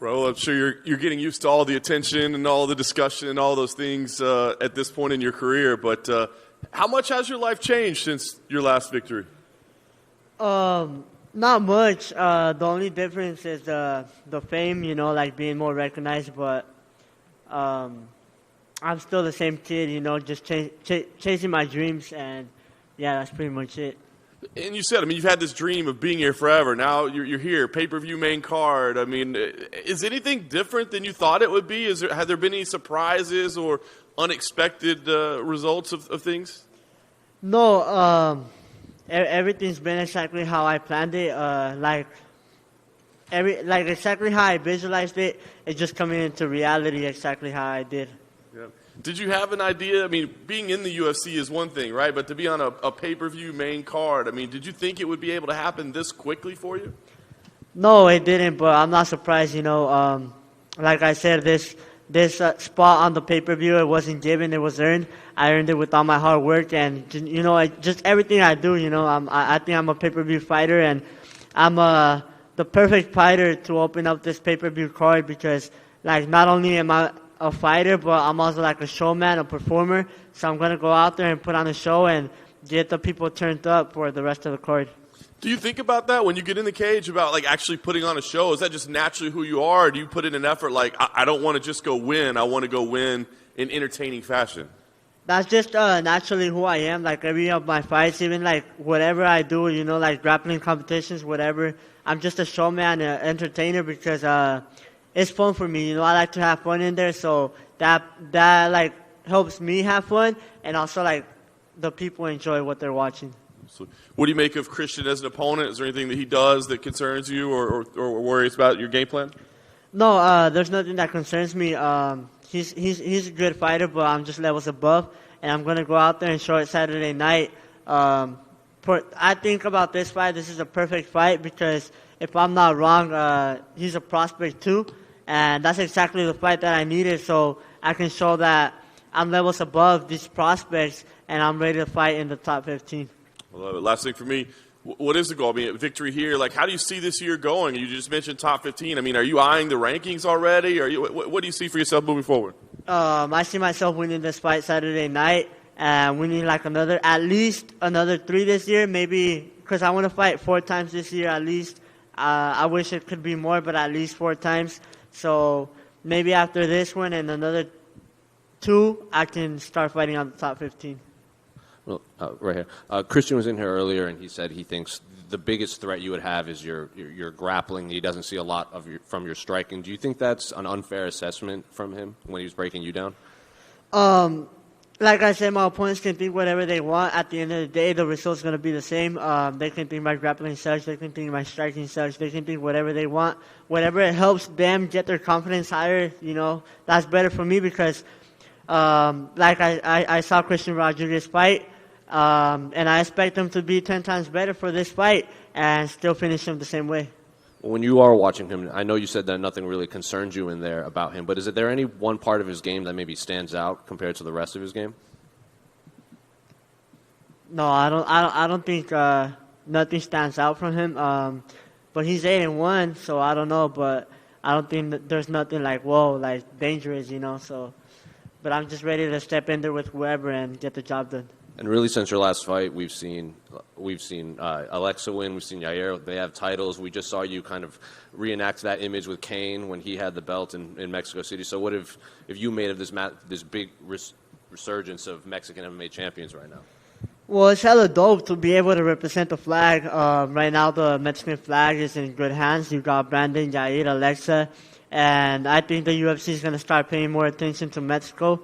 Raul, I'm sure you're getting used to all the attention and all the discussion and all those things at this point in your career. But how much has your life changed since your last victory? Not much. The only difference is the fame, like being more recognized. But I'm still the same kid, just chasing my dreams. And, yeah, that's pretty much it. And you said, you've had this dream of being here forever. Now you're here, pay-per-view main card. Is anything different than you thought it would be? Have there been any surprises or unexpected results of things? No, everything's been exactly how I planned it. Exactly how I visualized it. It's just coming into reality exactly how I did. Yeah. Did you have an idea? Being in the UFC is one thing, right? But to be on a pay-per-view main card, did you think it would be able to happen this quickly for you? No, it didn't, but I'm not surprised, Like I said, this spot on the pay-per-view, it wasn't given, it was earned. I earned it with all my hard work and, just everything I do, I think I'm a pay-per-view fighter, and I'm the perfect fighter to open up this pay-per-view card because, not only am I a fighter, but I'm also like a showman, a performer. So I'm going to go out there and put on a show and get the people turned up for the rest of the card. Do you think about that when you get in the cage about actually putting on a show? Is that just naturally who you are? Or do you put in an effort I don't want to just go win. I want to go win in entertaining fashion? That's just naturally who I am. Every of my fights, even whatever I do, grappling competitions, whatever. I'm just a showman, an entertainer because it's fun for me. I like to have fun in there, so that helps me have fun, and also the people enjoy what they're watching. So what do you make of Christian as an opponent? Is there anything that he does that concerns you or worries about your game plan? No, there's nothing that concerns me. He's a good fighter, but I'm just levels above, and I'm gonna go out there and show it Saturday night. I think about this fight. This is a perfect fight because if I'm not wrong, he's a prospect too, and that's exactly the fight that I needed. So I can show that I'm levels above these prospects, and I'm ready to fight in the top 15. I love it. Last thing for me, what is the goal? Victory here. How do you see this year going? You just mentioned top 15. Are you eyeing the rankings already? What do you see for yourself moving forward? I see myself winning this fight Saturday night and winning at least another 3 this year, maybe because I want to fight 4 times this year at least. I wish it could be more, but at least 4 times. So maybe after this one and another 2, I can start fighting on the top 15. Well, right here. Christian was in here earlier, and he said he thinks the biggest threat you would have is your grappling. He doesn't see a lot from your striking. Do you think that's an unfair assessment from him when he was breaking you down? Like I said, my opponents can think whatever they want. At the end of the day, the result's going to be the same. They can think my grappling sucks. They can think my striking sucks. They can think whatever they want. Whatever helps them get their confidence higher, that's better for me because I saw Christian Rodriguez fight, and I expect him to be 10 times better for this fight and still finish him the same way. When you are watching him, I know you said that nothing really concerns you in there about him, but is there any one part of his game that maybe stands out compared to the rest of his game? No, I don't think nothing stands out from him. But he's 8-1, so I don't know. But I don't think that there's nothing dangerous, So, but I'm just ready to step in there with whoever and get the job done. And really, since your last fight, we've seen Alexa win. We've seen Yair. They have titles. We just saw you kind of reenact that image with Kane when he had the belt in Mexico City. So, what if you made of this big resurgence of Mexican MMA champions right now? Well, it's hella dope to be able to represent the flag. Right now, the Mexican flag is in good hands. You got Brandon, Yair, Alexa, and I think the UFC is going to start paying more attention to Mexico.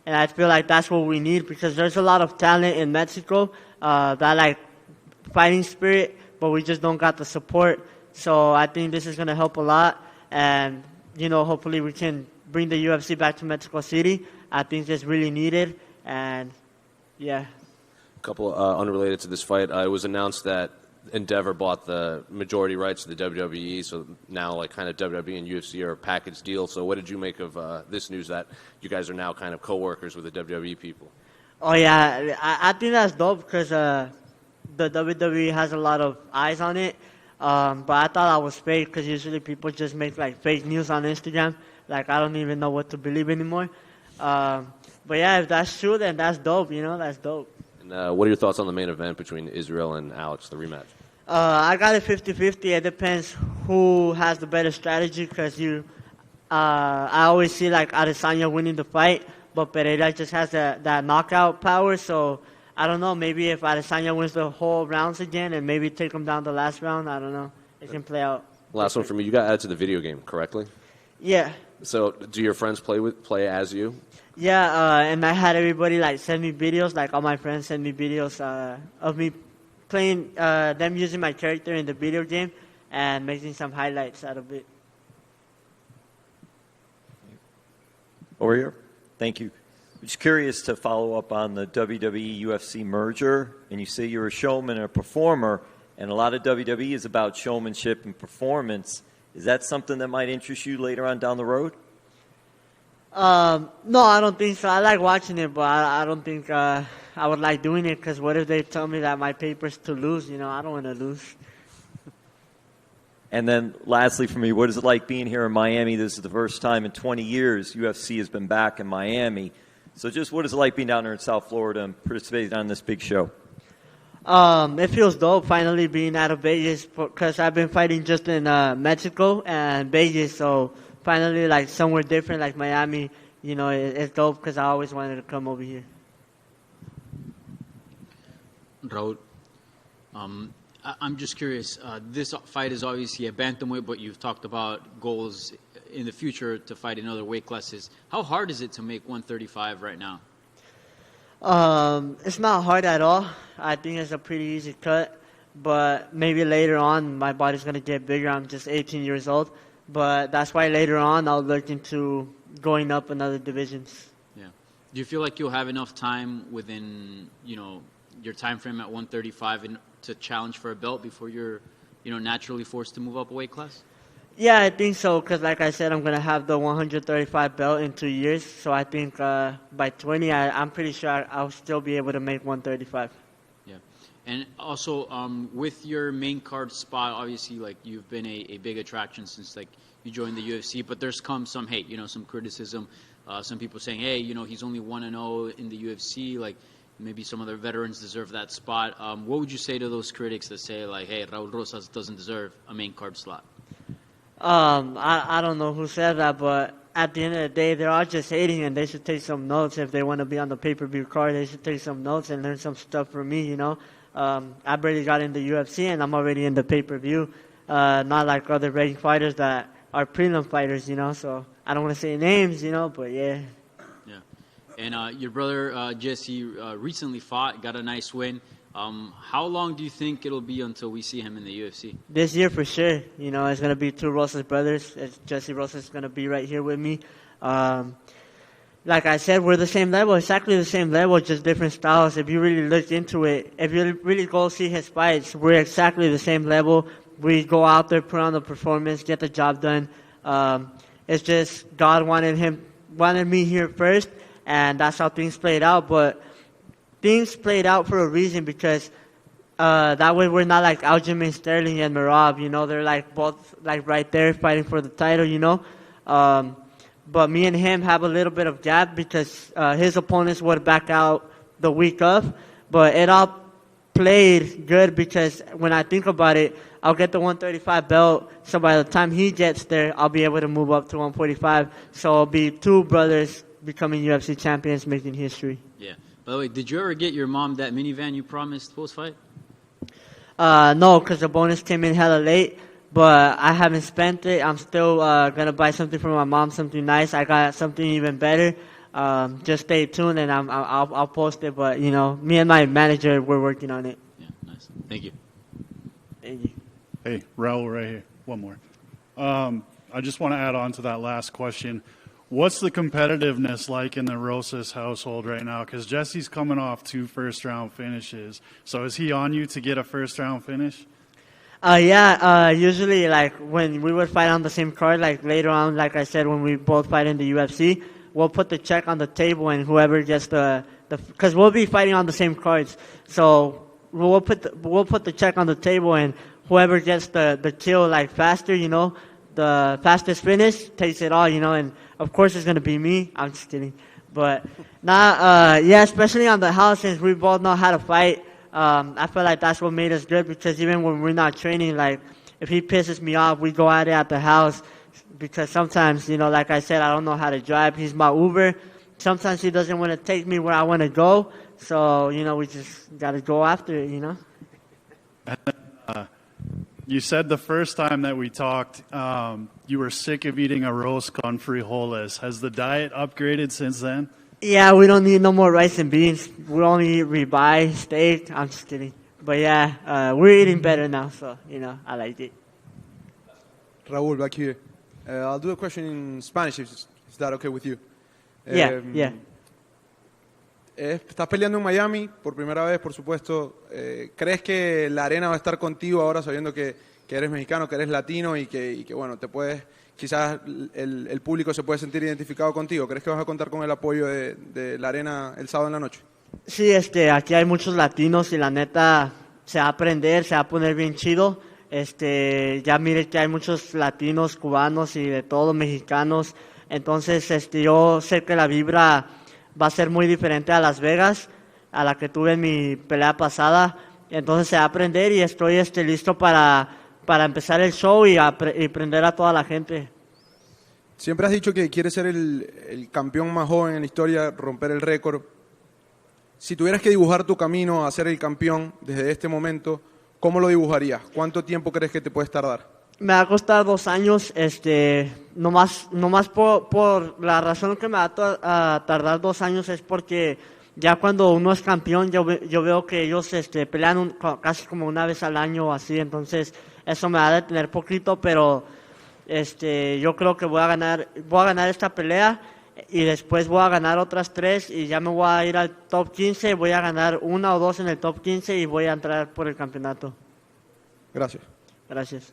And I feel like that's what we need because there's a lot of talent in Mexico that fighting spirit, but we just don't got the support. So I think this is going to help a lot. And, hopefully we can bring the UFC back to Mexico City. I think it's really needed. And, yeah. A couple unrelated to this fight. It was announced that Endeavor bought the majority rights to the WWE, so now kind of WWE and UFC are a package deal. So what did you make of this news that you guys are now kind of co-workers with the WWE people? Oh, yeah. I think that's dope because the WWE has a lot of eyes on it. But I thought I was fake because usually people just make like fake news on Instagram. Like I don't even know what to believe anymore. But yeah, if that's true, then that's dope. That's dope. And what are your thoughts on the main event between Israel and Alex, the rematch? I got it 50-50. It depends who has the better strategy because I always see like Adesanya winning the fight, but Pereira just has that knockout power. So I don't know. Maybe if Adesanya wins the whole rounds again and maybe take him down the last round, I don't know. It can play out. Last one for me. You got added to the video game, correctly? Yeah. So do your friends play as you? Yeah, and I had everybody like send me videos. Like all my friends send me videos of me playing, them using my character in the video game and making some highlights out of it. Over here. Thank you. I'm just curious to follow up on the WWE UFC merger. And you say you're a showman and a performer, and a lot of WWE is about showmanship and performance. Is that something that might interest you later on down the road? No, I don't think so. I like watching it, but I don't think I would like doing it because what if they tell me that my paper's to lose? I don't want to lose. And then lastly for me, what is it like being here in Miami? This is the first time in 20 years UFC has been back in Miami. So just what is it like being down there in South Florida and participating on this big show? It feels dope finally being out of Vegas because I've been fighting just in Mexico and Vegas, so finally like somewhere different like Miami, it's dope because I always wanted to come over here. Raul, I'm just curious. This fight is obviously a bantamweight, but you've talked about goals in the future to fight in other weight classes. How hard is it to make 135 right now? It's not hard at all. I think it's a pretty easy cut, but maybe later on my body's going to get bigger. I'm just 18 years old, but that's why later on I'll look into going up in other divisions. Yeah. Do you feel like you'll have enough time within, your time frame at 135 to challenge for a belt before you're, naturally forced to move up a weight class? Yeah, I think so, because like I said, I'm going to have the 135 belt in 2 years. So I think by 20, I'm pretty sure I'll still be able to make 135. Yeah. And also, with your main card spot, obviously, like, you've been a big attraction since, like, you joined the UFC. But there's come some hate, some criticism. Some people saying, hey, he's only 1-0 in the UFC. Like, maybe some other veterans deserve that spot. What would you say to those critics that say, like, hey, Raul Rosas doesn't deserve a main card slot? I don't know who said that, but at the end of the day, they're all just hating, and they should take some notes. If they want to be on the pay-per-view card, they should take some notes and learn some stuff from me, I barely got in the UFC, and I'm already in the pay-per-view, not like other ranked fighters that are prelim fighters, so I don't want to say names, but yeah. Yeah. And your brother, Jesse, recently fought, got a nice win. How long do you think it'll be until we see him in the UFC? This year for sure. It's going to be two Rosas brothers. Jesse Rosas is going to be right here with me. Like I said, we're the same level, exactly the same level, just different styles. If you really look into it, if you really go see his fights, we're exactly the same level. We go out there, put on the performance, get the job done. It's just God wanted me here first, and that's how things played out. But things played out for a reason because that way we're not like Aljamain Sterling and Merab. They're like both like right there fighting for the title. But me and him have a little bit of gap because his opponents would back out the week of. But it all played good because when I think about it, I'll get the 135 belt. So by the time he gets there, I'll be able to move up to 145. So it'll be two brothers becoming UFC champions, making history. Yeah. By the way, did you ever get your mom that minivan you promised post-fight? No, because the bonus came in hella late, but I haven't spent it. I'm still going to buy something for my mom, something nice. I got something even better. Just stay tuned, and I'll post it. But, me and my manager, we're working on it. Yeah, nice. Thank you. Thank you. Hey, Raul, right here. One more. I just want to add on to that last question. What's the competitiveness like in the Rosas household right now? Because Jesse's coming off 2 first-round finishes. So is he on you to get a first-round finish? Yeah, usually, like, when we would fight on the same card, like, later on, like I said, when we both fight in the UFC, we'll put the check on the table, and whoever gets because we'll be fighting on the same cards. So we'll put the check on the table, and whoever gets the kill like faster, you know, the fastest finish takes it all, you know, and of course it's going to be me. I'm just kidding. But yeah, especially on the house, since we both know how to fight, I feel like that's what made us good, because even when we're not training, like if he pisses me off, we go at it at the house, because sometimes, you know, like I said, I don't know how to drive. He's my Uber. Sometimes he doesn't want to take me where I want to go. So, you know, we just got to go after it, you know. You said the first time that we talked, you were sick of eating arroz con frijoles. Has the diet upgraded since then? Yeah, we don't need no more rice and beans. We only eat ribeye, steak. I'm just kidding. But yeah, we're eating better now, so, you know, I like it. Raul, back here. I'll do a question in Spanish, if is that okay with you? Yeah, yeah. Estás peleando en Miami por primera vez, por supuesto. ¿Crees que la arena va a estar contigo ahora, sabiendo que eres mexicano, que eres latino y que bueno, te puedes, quizás el público se puede sentir identificado contigo? ¿Crees que vas a contar con el apoyo de la arena el sábado en la noche? Sí, aquí hay muchos latinos y la neta se va a aprender, se va a poner bien chido. Ya mire que hay muchos latinos, cubanos y de todo, mexicanos. Entonces, yo sé que la vibra va a ser muy diferente a Las Vegas, a la que tuve en mi pelea pasada. Entonces se va a aprender y estoy listo para empezar el show y aprender a toda la gente. Siempre has dicho que quieres ser el campeón más joven en la historia, romper el récord. Si tuvieras que dibujar tu camino a ser el campeón desde este momento, ¿cómo lo dibujarías? ¿Cuánto tiempo crees que te puedes tardar? Me va a costar 2 años, nomás por la razón que me va a tardar 2 años es porque ya cuando uno es campeón, yo veo que ellos pelean casi como una vez al año o así, entonces eso me va a detener poquito, pero yo creo que voy a ganar esta pelea y después voy a ganar otras 3 y ya me voy a ir al top 15, voy a ganar 1 o 2 en el top 15 y voy a entrar por el campeonato. Gracias. Gracias.